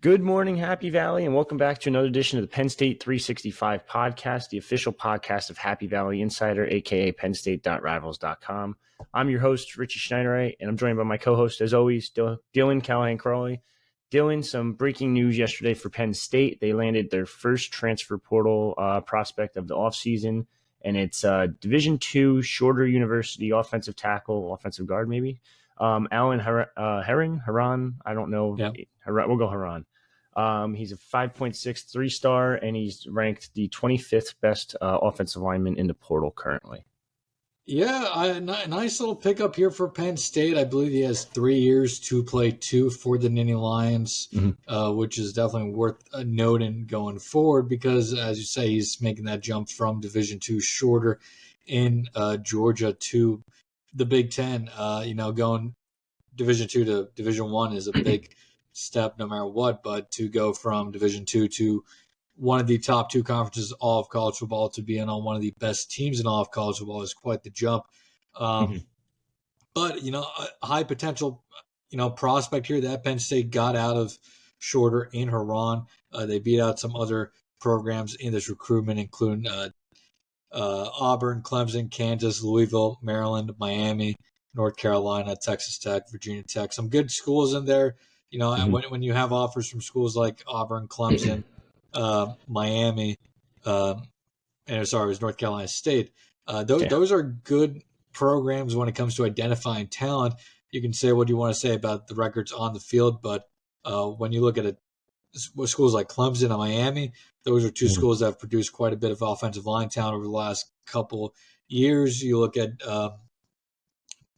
Good morning, Happy Valley, and welcome back to another edition of the Penn State 365 podcast, the official podcast of Happy Valley Insider, aka pennstate.rivals.com. I'm your host, Richie Schnyderite, and I'm joined by my co-host, as always, Dylan Callaghan-Croley. Dylan, some breaking news yesterday for Penn State. They landed their first transfer portal prospect of the offseason, and it's Division II Shorter University offensive tackle, offensive guard maybe, Alan Herron. I don't know. Yeah. We'll go Herron. He's a 5.6 3-star, and he's ranked the 25th best offensive lineman in the portal currently. Yeah, nice little pickup here for Penn State. I believe he has 3 years to play 2 for the Nittany Lions, which is definitely worth noting going forward because, as you say, he's making that jump from Division II Shorter in Georgia to the Big Ten. Going Division II to Division I is a big step no matter what, but to go from Division II to one of the top 2 conferences all of college football to being on one of the best teams in all of college football is quite the jump. But, a high potential, prospect here that Penn State got out of Shorter in Herron. They beat out some other programs in this recruitment, including Auburn, Clemson, Kansas, Louisville, Maryland, Miami, North Carolina, Texas Tech, Virginia Tech. Some good schools in there. When you have offers from schools like Auburn, Clemson, Miami, it was North Carolina State. Those are good programs when it comes to identifying talent. You can say what you want to say about the records on the field, but when you look at schools like Clemson and Miami, those are 2 schools that have produced quite a bit of offensive line talent over the last couple years. You look at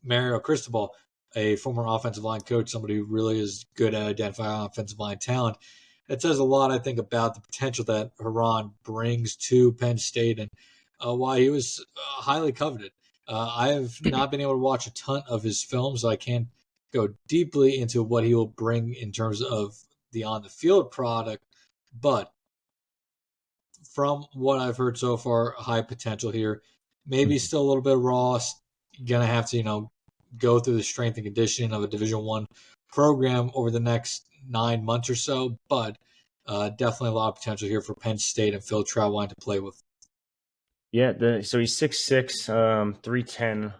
Mario Cristobal, a former offensive line coach, somebody who really is good at identifying offensive line talent. It says a lot, I think, about the potential that Herron brings to Penn State and why he was highly coveted. I have not been able to watch a ton of his films, so I can't go deeply into what he will bring in terms of the on-the-field product, but from what I've heard so far, high potential here. Maybe still a little bit raw. Going to have to, go through the strength and conditioning of a Division I program over the next 9 months or so, but definitely a lot of potential here for Penn State and Phil Traveline to play with. Yeah, so he's 6'6", 310.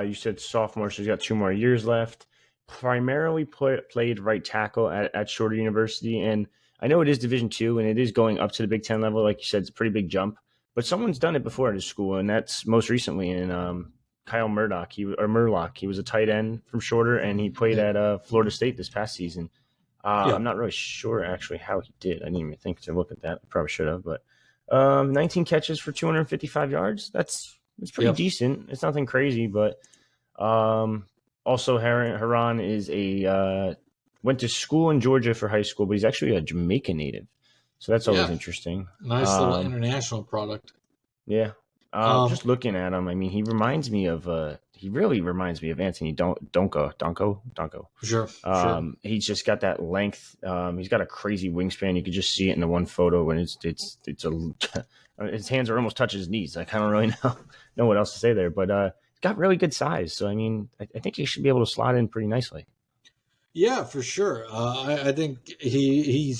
You said sophomore, so he's got 2 more years left. Primarily played right tackle at Shorter University, and I know it is Division II, and it is going up to the Big Ten level. Like you said, it's a pretty big jump, but someone's done it before at his school, and that's most recently in Kyle Murdoch. Murlock. He was a tight end from Shorter, and he played at Florida State this past season. I'm not really sure actually how he did. I didn't even think to look at that. I probably should have, but 19 catches for 255 yards. That's pretty decent. It's nothing crazy, but also Herron is went to school in Georgia for high school, but he's actually a Jamaica native, so that's always interesting. Nice little international product. Yeah. Just looking at him, I mean, he really reminds me of Anthony Donko. Sure. He's just got that length. He's got a crazy wingspan. You could just see it in the one photo, and his hands are almost touching his knees. Like, I don't really know what else to say there, but he's got really good size. So I mean, I think he should be able to slot in pretty nicely. Yeah, for sure. I think he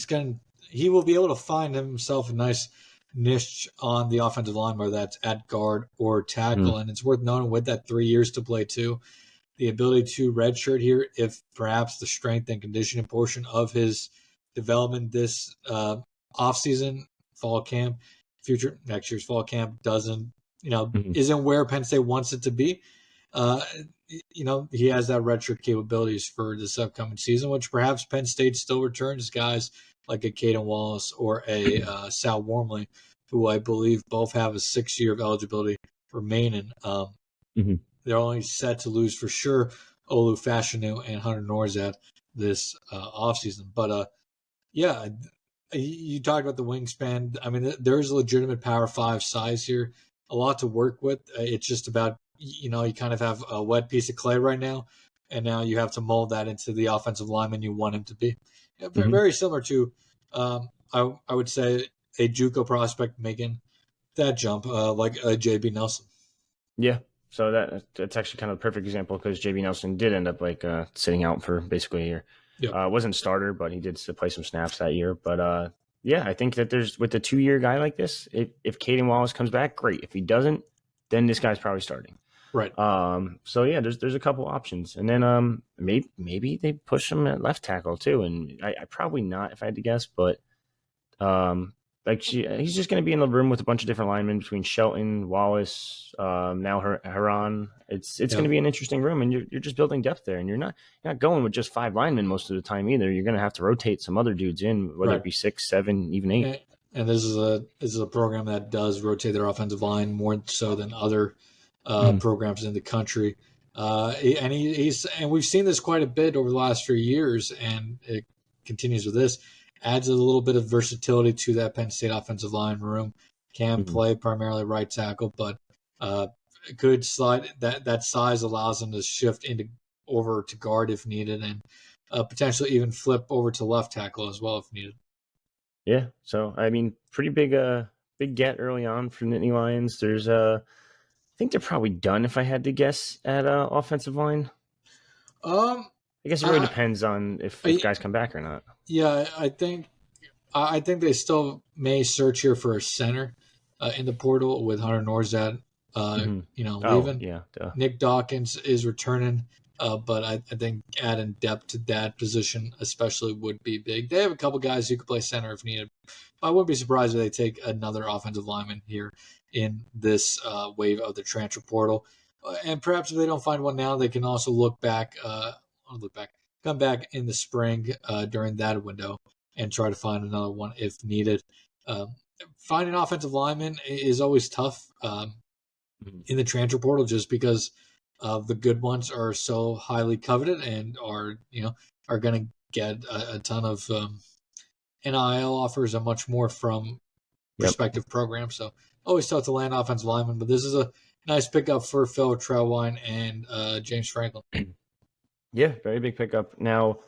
will be able to find himself a nice niche on the offensive line, whether that's at guard or tackle. And it's worth noting with that 3 years to play too, the ability to redshirt here if perhaps the strength and conditioning portion of his development this offseason, fall camp, next year's fall camp doesn't, isn't where Penn State wants it to be. He has that redshirt capabilities for this upcoming season, which perhaps Penn State still returns guys like a Caden Wallace or a Sal Wormley, who I believe both have a 6 year of eligibility remaining. They're only set to lose for sure Olu Fashanu and Hunter Norzat this offseason. But you talked about the wingspan. I mean, there's legitimate Power 5 size here, a lot to work with. It's just about, you kind of have a wet piece of clay right now, and now you have to mold that into the offensive lineman you want him to be. Yeah, very similar to, I would say, a JUCO prospect making that jump, like a JB Nelson. Yeah, So that's actually kind of a perfect example because JB Nelson did end up like sitting out for basically a year. Yep. Wasn't starter, but he did play some snaps that year. But yeah, I think that there's with a 2-year guy like this, if Caden Wallace comes back, great. If he doesn't, then this guy's probably starting. Right. So yeah, there's a couple options, and then maybe they push him at left tackle too, and I probably not if I had to guess, but like he's just going to be in the room with a bunch of different linemen between Shelton, Wallace, now Herron. It's going to be an interesting room, and you're just building depth there, and you're not going with just 5 linemen most of the time either. You're going to have to rotate some other dudes in, whether it be 6, 7, even 8. And this is a program that does rotate their offensive line more so than other programs in the country. And we've seen this quite a bit over the last few years, and it continues with this. Adds a little bit of versatility to that Penn State offensive line room. Can play primarily right tackle, but good slide. That size allows them to shift over to guard if needed, and potentially even flip over to left tackle as well if needed. Yeah, so I mean, pretty big get early on for Nittany Lions. There's I think they're probably done if I had to guess at offensive line. I guess it really depends on if guys come back or not. Yeah, I think they still may search here for a center in the portal with Hunter Norzad, leaving. Yeah, Nick Dawkins is returning, but I think adding depth to that position especially would be big. They have a couple guys who could play center if needed. I wouldn't be surprised if they take another offensive lineman here in this wave of the transfer portal. And perhaps if they don't find one now, they can also come back in the spring during that window and try to find another one if needed. Finding offensive linemen is always tough in the transfer portal just because the good ones are so highly coveted and are going to get a ton of NIL offers and much more from prospective programs. So always tough to land offensive linemen, but this is a nice pickup for Phil Trailwine and James Franklin. Yeah, very big pickup. Now,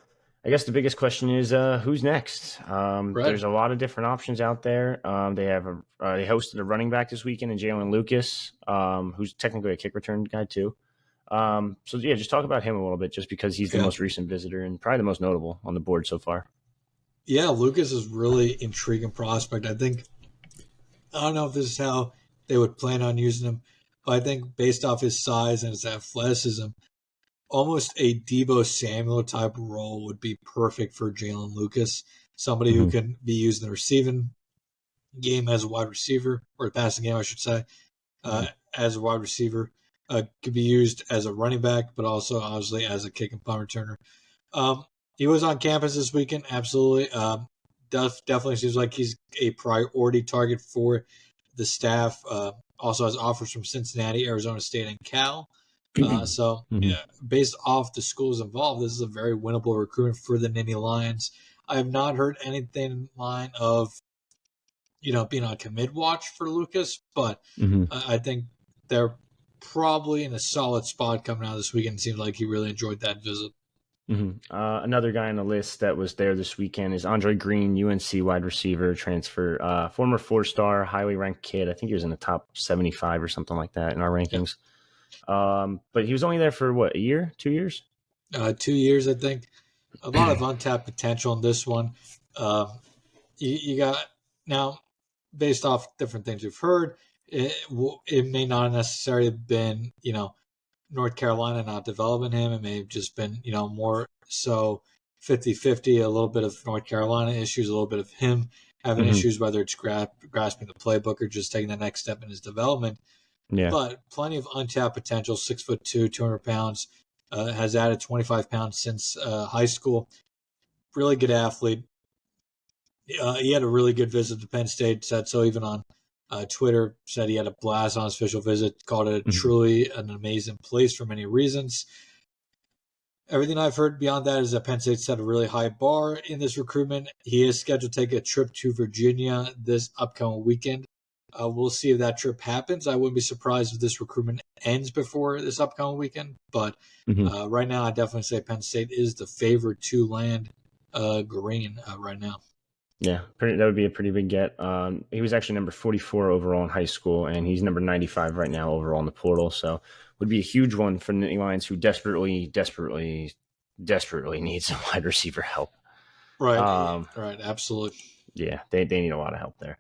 I guess the biggest question is who's next? There's a lot of different options out there. They hosted a running back this weekend in Jaylin Lucas, who's technically a kick return guy too. So yeah, just talk about him a little bit, just because he's the most recent visitor and probably the most notable on the board so far. Yeah, Lucas is really intriguing prospect. I don't know if this is how they would plan on using him, but I think based off his size and his athleticism, almost a Deebo Samuel type role would be perfect for Jaylin Lucas. Somebody who can be used in the receiving game as a wide receiver, or the passing game, I should say, as a wide receiver. Could be used as a running back, but also obviously as a kick and punt returner. He was on campus this weekend, absolutely. Definitely seems like he's a priority target for the staff. Also has offers from Cincinnati, Arizona State, and Cal. Based off the schools involved, this is a very winnable recruitment for the Nittany Lions. I have not heard anything in line of, being on commit watch for Lucas, but I think they're probably in a solid spot coming out this weekend. It seems like he really enjoyed that visit. Another guy on the list that was there this weekend is Andre Greene, UNC wide receiver transfer, former 4-star, highly ranked kid. I think he was in the top 75 or something like that in our rankings. But he was only there for what, a year, 2 years? 2 years, I think. A lot of untapped potential in this one. You got now, based off different things we've heard, it may not necessarily have been, North Carolina not developing him. It may have just been, more so 50-50, a little bit of North Carolina issues, a little bit of him having issues, whether it's grasping the playbook or just taking the next step in his development. Yeah. But plenty of untapped potential, 6'2", 200 pounds, has added 25 pounds since high school. Really good athlete. He had a really good visit to Penn State, said so even on Twitter, said he had a blast on his official visit, called it truly an amazing place for many reasons. Everything I've heard beyond that is that Penn State set a really high bar in this recruitment. He is scheduled to take a trip to Virginia this upcoming weekend. We'll see if that trip happens. I wouldn't be surprised if this recruitment ends before this upcoming weekend. But right now, I definitely say Penn State is the favorite to land Greene right now. Yeah, that would be a pretty big get. He was actually number 44 overall in high school, and he's number 95 right now overall in the portal. So would be a huge one for the Nittany Lions, who desperately need some wide receiver help. Right, right, absolutely. Yeah, they need a lot of help there.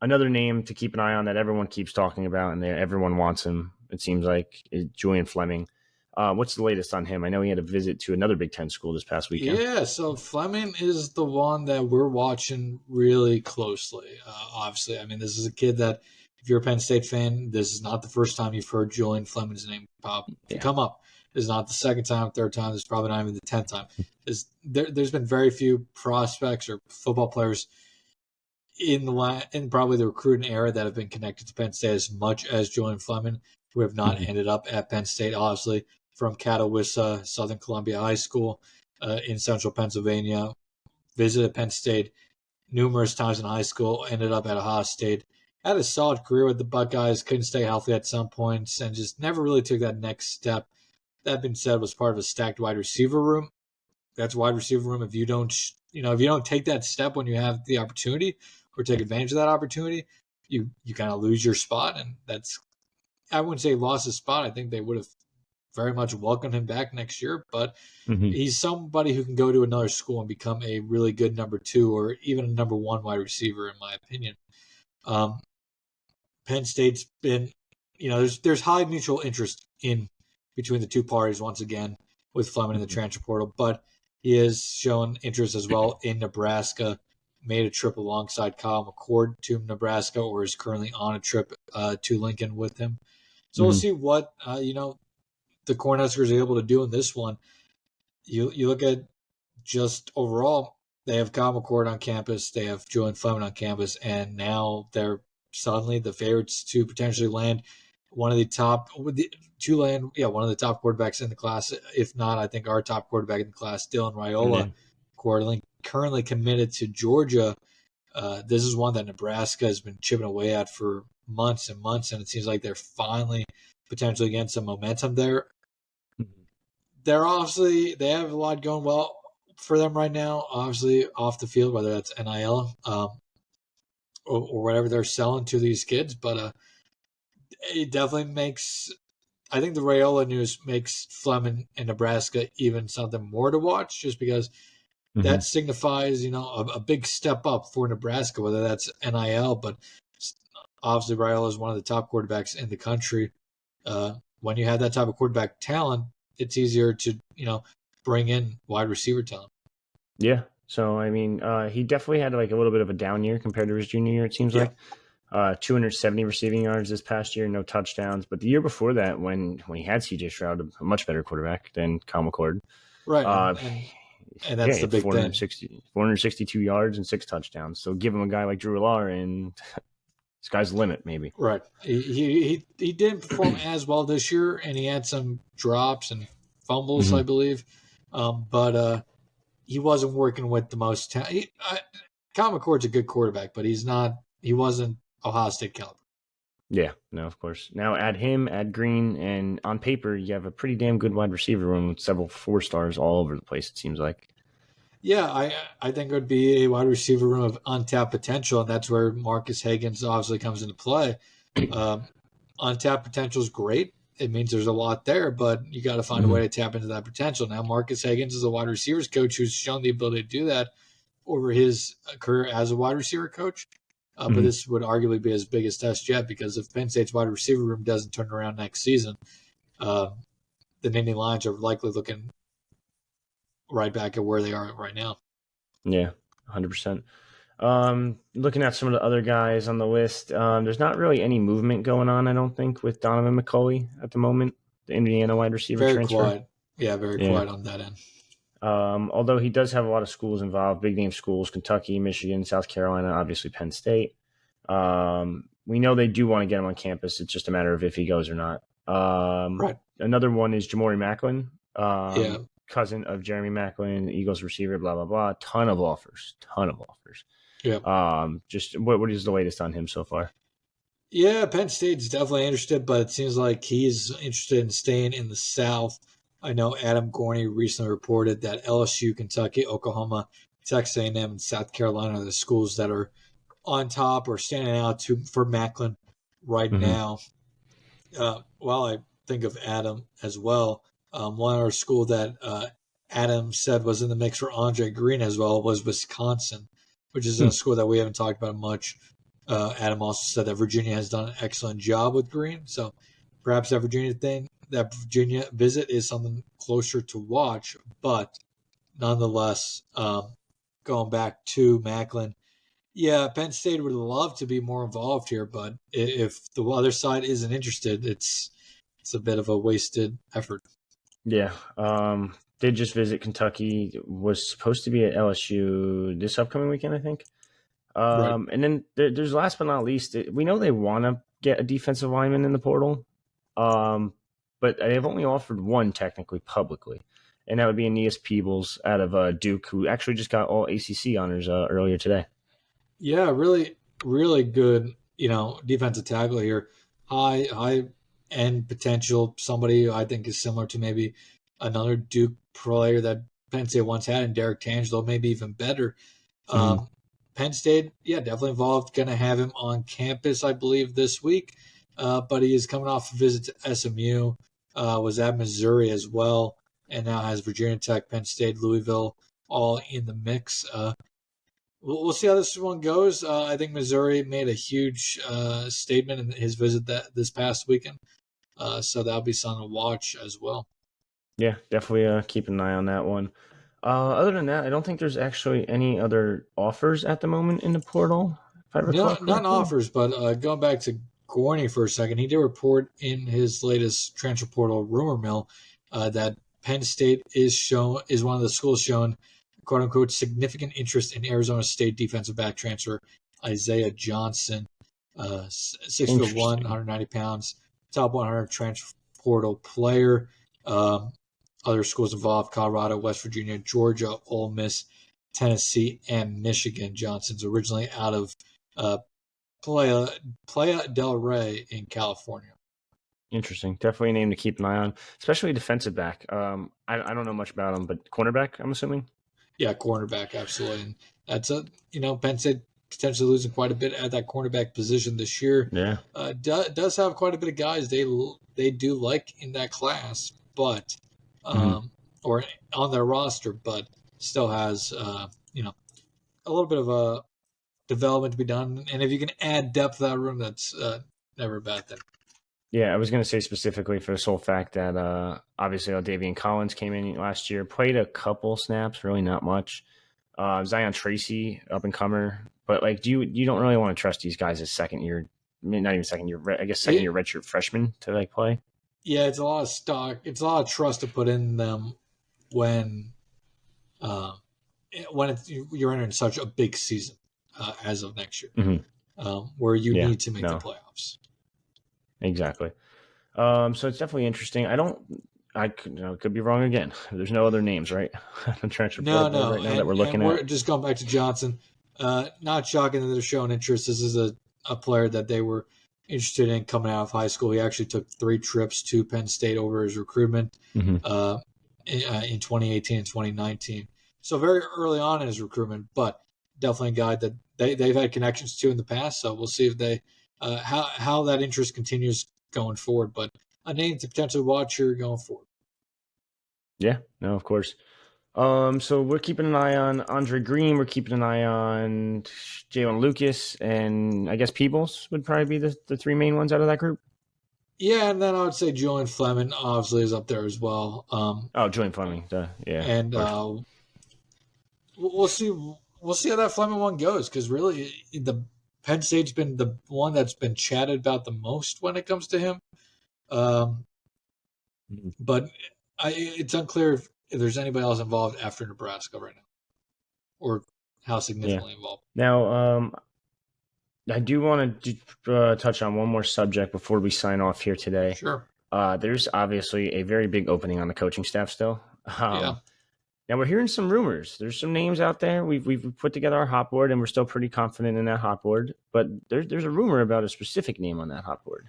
Another name to keep an eye on that everyone keeps talking about, and everyone wants him, it seems like, is Julian Fleming. What's the latest on him? I know he had a visit to another Big Ten school this past weekend. Yeah, so Fleming is the one that we're watching really closely. Obviously, I mean, this is a kid that, if you're a Penn State fan, this is not the first time you've heard Julian Fleming's name come up. This is not the second time, third time. This is probably not even the 10th time. There's been very few prospects or football players in probably the recruiting era that have been connected to Penn State as much as Julian Fleming, who have not ended up at Penn State, obviously, from Catawissa, Southern Columbia High School in central Pennsylvania, visited Penn State numerous times in high school, ended up at Ohio State, had a solid career with the Buckeyes, couldn't stay healthy at some points, and just never really took that next step. That being said, was part of a stacked wide receiver room. That's wide receiver room. If you don't take that step when you have the opportunity or take advantage of that opportunity, you kind of lose your spot. And that's, I wouldn't say lost his spot. I think they would have very much welcomed him back next year, but he's somebody who can go to another school and become a really good number 2 or even a number 1 wide receiver, in my opinion. Penn State's been, there's high mutual interest in between the two parties once again with Fleming in the transfer portal, but he has shown interest as well in Nebraska, made a trip alongside Kyle McCord to Nebraska, or is currently on a trip to Lincoln with him. So we'll see what, the Cornhuskers are able to do in this one. You look at just overall, they have Kyle McCord on campus, they have Julian Fleming on campus, and now they're suddenly the favorites to potentially land one of the top quarterbacks in the class. If not, I think our top quarterback in the class, Dylan Raiola, currently committed to Georgia. This is one that Nebraska has been chipping away at for months and months, and it seems like they're finally potentially getting some momentum there. They have a lot going well for them right now, obviously off the field, whether that's NIL or whatever they're selling to these kids. But it definitely I think the Raiola news makes Fleming and Nebraska even something more to watch, just because that signifies, a big step up for Nebraska, whether that's NIL, but obviously Raiola is one of the top quarterbacks in the country. When you have that type of quarterback talent, it's easier to, bring in wide receiver talent. Yeah. So, I mean, he definitely had like a little bit of a down year compared to his junior year, it seems like. 270 receiving yards this past year, no touchdowns. But the year before that, when he had CJ Stroud, a much better quarterback than Kyle McCord. Right. And that's the big 462 yards and 6 touchdowns. So give him a guy like Drew Allar, and sky's the limit, maybe. Right. He didn't perform as well this year, and he had some drops and fumbles, I believe. But he wasn't working with the most talent. Kyle McCord's a good quarterback, but he wasn't Ohio State caliber. Yeah, no, of course. Now add him, add Greene, and on paper, you have a pretty damn good wide receiver room with several 4-stars all over the place, it seems like. Yeah, I think it would be a wide receiver room of untapped potential, and that's where Marcus Higgins obviously comes into play. Untapped potential is great. It means there's a lot there, but you got to find a way to tap into that potential. Now, Marcus Higgins is a wide receivers coach who's shown the ability to do that over his career as a wide receiver coach. But this would arguably be his biggest test yet, because if Penn State's wide receiver room doesn't turn around next season, the Nittany Lions are likely looking right back at where they are right now. Yeah, 100%. Looking at some of the other guys on the list, there's not really any movement going on, I don't think, with Donovan McCulley at the moment, the Indiana wide receiver transfer. Quiet. Yeah, very quiet on that end. Although he does have a lot of schools involved, big name schools, Kentucky, Michigan, South Carolina, obviously Penn State. We know they do want to get him on campus. It's just a matter of if he goes or not. Right. Another one is Jamori Macklin, cousin of Jeremy Macklin, Eagles receiver, blah, blah, blah. Ton of offers. Yeah. Just what is the latest on him so far? Yeah, Penn State's definitely interested, but it seems like he's interested in staying in the South. I know Adam Gorney recently reported that LSU, Kentucky, Oklahoma, Texas A&M, and South Carolina are the schools that are on top or standing out for Macklin right now. While I think of Adam as well, one other school that Adam said was in the mix for Andre Greene as well was Wisconsin, which is a school that we haven't talked about much. Adam also said that Virginia has done an excellent job with Greene, so perhaps that Virginia visit is something closer to watch. But nonetheless, going back to Macklin, yeah, Penn State would love to be more involved here, but if the other side isn't interested, it's a bit of a wasted effort. Yeah. Did just visit Kentucky. Was supposed to be at LSU this upcoming weekend, I think. Right. And then there's last but not least, we know they want to get a defensive lineman in the portal, but they've only offered one technically publicly, and that would be Aeneas Peebles out of Duke, who actually just got all ACC honors earlier today. Yeah, really, really good. Defensive tackle here, high end potential. Somebody who I think is similar to maybe another Duke player that Penn State once had, and Derek Tangelo, maybe even better. Penn State, yeah, definitely involved. Going to have him on campus, I believe, this week. But he is coming off a visit to SMU, was at Missouri as well, and now has Virginia Tech, Penn State, Louisville all in the mix. We'll see how this one goes. I think Missouri made a huge statement in his visit this past weekend, so that'll be something to watch as well. Yeah, definitely keep an eye on that one. Other than that, I don't think there's actually any other offers at the moment in the portal, if I recall No, not correctly. offers, but going back to Gorney for a second, he did report in his latest transfer portal rumor mill that Penn State is one of the schools shown "quote unquote" significant interest in Arizona State defensive back transfer Isaiah Johnson, 6'1", 190 pounds, top 100 transfer portal player. Other schools involved: Colorado, West Virginia, Georgia, Ole Miss, Tennessee, and Michigan. Johnson's originally out of Playa del Rey in California. Interesting. Definitely a name to keep an eye on, especially defensive back. I don't know much about him, but cornerback, I'm assuming. Yeah, cornerback, absolutely. And that's Penn State potentially losing quite a bit at that cornerback position this year. Yeah. Does have quite a bit of guys they do like in that class, but or on their roster, but still has a little bit of a development to be done. And if you can add depth to that room, that's never a bad thing. Yeah, I was going to say specifically for the sole fact that obviously Davian Collins came in last year, played a couple snaps, really not much. Zion Tracy, up and comer, but like, you don't really want to trust these guys as second year, not even second year, I guess second year redshirt freshmen to like play. Yeah, it's a lot of stock. It's a lot of trust to put in them when you're entering such a big season as of next year, where you need to make the playoffs. Exactly. So it's definitely interesting. I could be wrong again. There's no other names, right? Transfer portal right now that we're looking at. We're just going back to Johnson. Not shocking that they're showing interest. This is a player that they were interested in coming out of high school. He actually took 3 trips to Penn State over his recruitment in 2018 and 2019. So very early on in his recruitment, but definitely a guy that they've had connections to in the past. So we'll see if they how that interest continues going forward. But a name to potentially watch here going forward. Yeah, no, of course. So we're keeping an eye on Andre Greene. We're keeping an eye on Jaylin Lucas, and I guess Peebles would probably be the 3 main ones out of that group. Yeah, and then I would say Julian Fleming obviously is up there as well. Julian Fleming, yeah. And we'll see how that Fleming one goes, because really the Penn State's been the one that's been chatted about the most when it comes to him. But it's unclear if there's anybody else involved after Nebraska right now, or how significantly involved. Now, I do want to touch on one more subject before we sign off here today. Sure. There's obviously a very big opening on the coaching staff still. Now we're hearing some rumors. There's some names out there. We've put together our hot board, and we're still pretty confident in that hot board. But there's a rumor about a specific name on that hot board.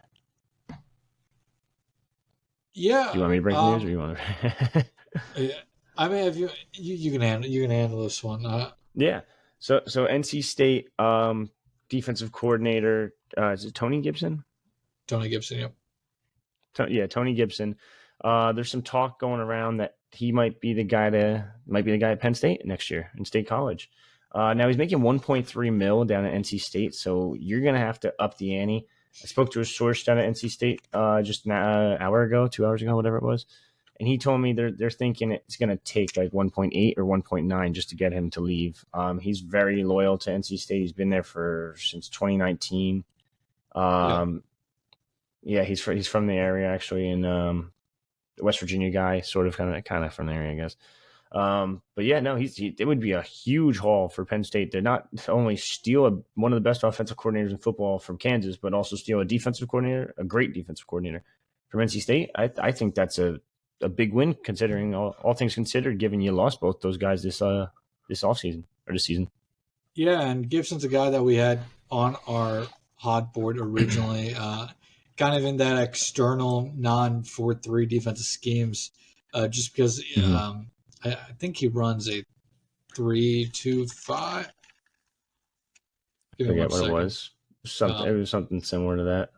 Yeah. Do you want me to break the news, or you want to? I mean, if you can handle this one. Yeah. So NC State defensive coordinator, is it Tony Gibson? Tony Gibson, yep. Tony Gibson. There's some talk going around that he might be the guy at Penn State next year in State College. Now he's making 1.3 mil down at NC State, so you're gonna have to up the ante. I spoke to a source down at NC State just an hour ago, 2 hours ago, whatever it was, and he told me they're thinking it's gonna take like 1.8 or 1.9 just to get him to leave. He's very loyal to NC State. He's been there since 2019. Yeah, he's from the area actually, and the West Virginia guy, sort of kind of from the area, I guess. But yeah, no, it would be a huge haul for Penn State to not only steal one of the best offensive coordinators in football from Kansas, but also steal a great defensive coordinator from NC State. I think that's a big win considering all things considered, given you lost both those guys this offseason or this season. Yeah, and Gibson's a guy that we had on our hot board originally, kind of in that external non-4-3 defensive schemes, just because I think he runs a 3-2-5. Forget what it was. It was something similar to that.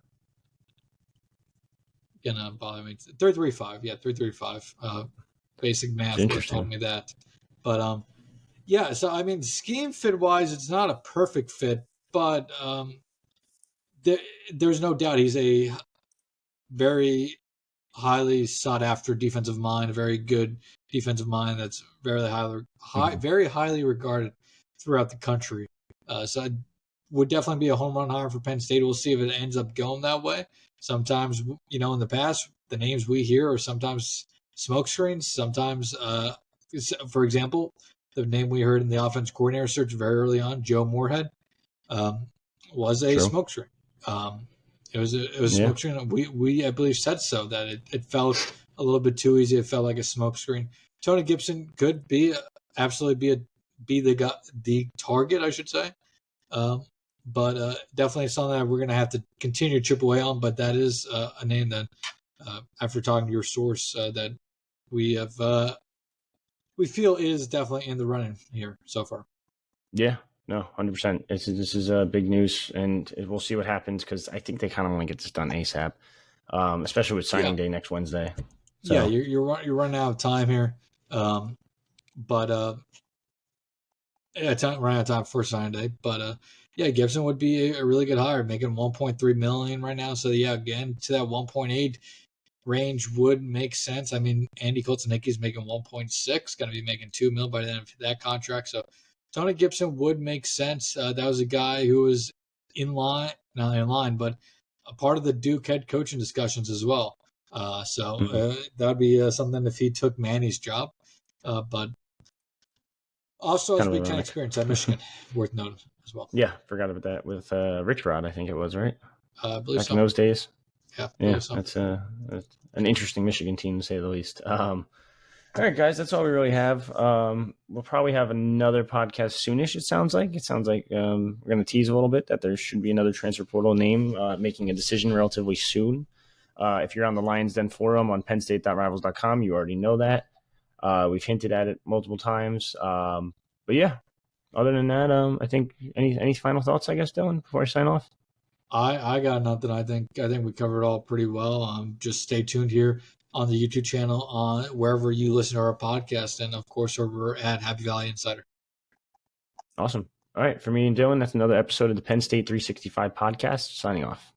Gonna bother me. 3-3-5. Yeah, 3-3-5. Basic math told me that. But yeah. So I mean, scheme fit wise, it's not a perfect fit, but there's no doubt he's a very highly sought after defensive mind, a very good defensive mind that's very highly regarded throughout the country. So it would definitely be a home run hire for Penn State. We'll see if it ends up going that way. Sometimes, in the past, the names we hear are sometimes smokescreens. Sometimes, for example, the name we heard in the offense coordinator search very early on, Joe Moorhead, was a smokescreen. It was a smokescreen. We I believe said so, that it felt a little bit too easy. It felt like a smokescreen. Tony Gibson could absolutely be the target, I should say. But definitely something that we're going to have to continue to chip away on. But that is a name that, after talking to your source, that we feel is definitely in the running here so far. Yeah. No, 100%. This is big news, and we'll see what happens because I think they kind of want to get this done ASAP, especially with signing day next Wednesday. So. Yeah, you're running out of time here, running out of time for signing day. But yeah, Gibson would be a really good hire, making $1.3 million right now. So yeah, again to that 1.8 range would make sense. I mean, Andy Koltz-Nicky's making 1.6, going to be making $2 million by the end of that contract. So Tony Gibson would make sense. That was a guy who was not in line, but a part of the Duke head coaching discussions as well. That would be something if he took Manny's job. But also has Big Ten experience at Michigan, worth noting as well. Yeah, forgot about that with Rich Rod, I think it was, right? I believe Back in those days. Yeah, so. That's an interesting Michigan team, to say the least. All right, guys, that's all we really have. We'll probably have another podcast soonish, it sounds like. We're going to tease a little bit that there should be another transfer portal name making a decision relatively soon. If you're on the Lions Den forum on pennstate.rivals.com, you already know that. We've hinted at it multiple times. But yeah, other than that, I think any final thoughts, I guess, Dylan, before I sign off? I got nothing. I think we covered it all pretty well. Just stay tuned here on the YouTube channel, on wherever you listen to our podcast, and of course over at Happy Valley Insider. Awesome. All right, for me and Dylan, that's another episode of the Penn State 365 podcast. Signing off.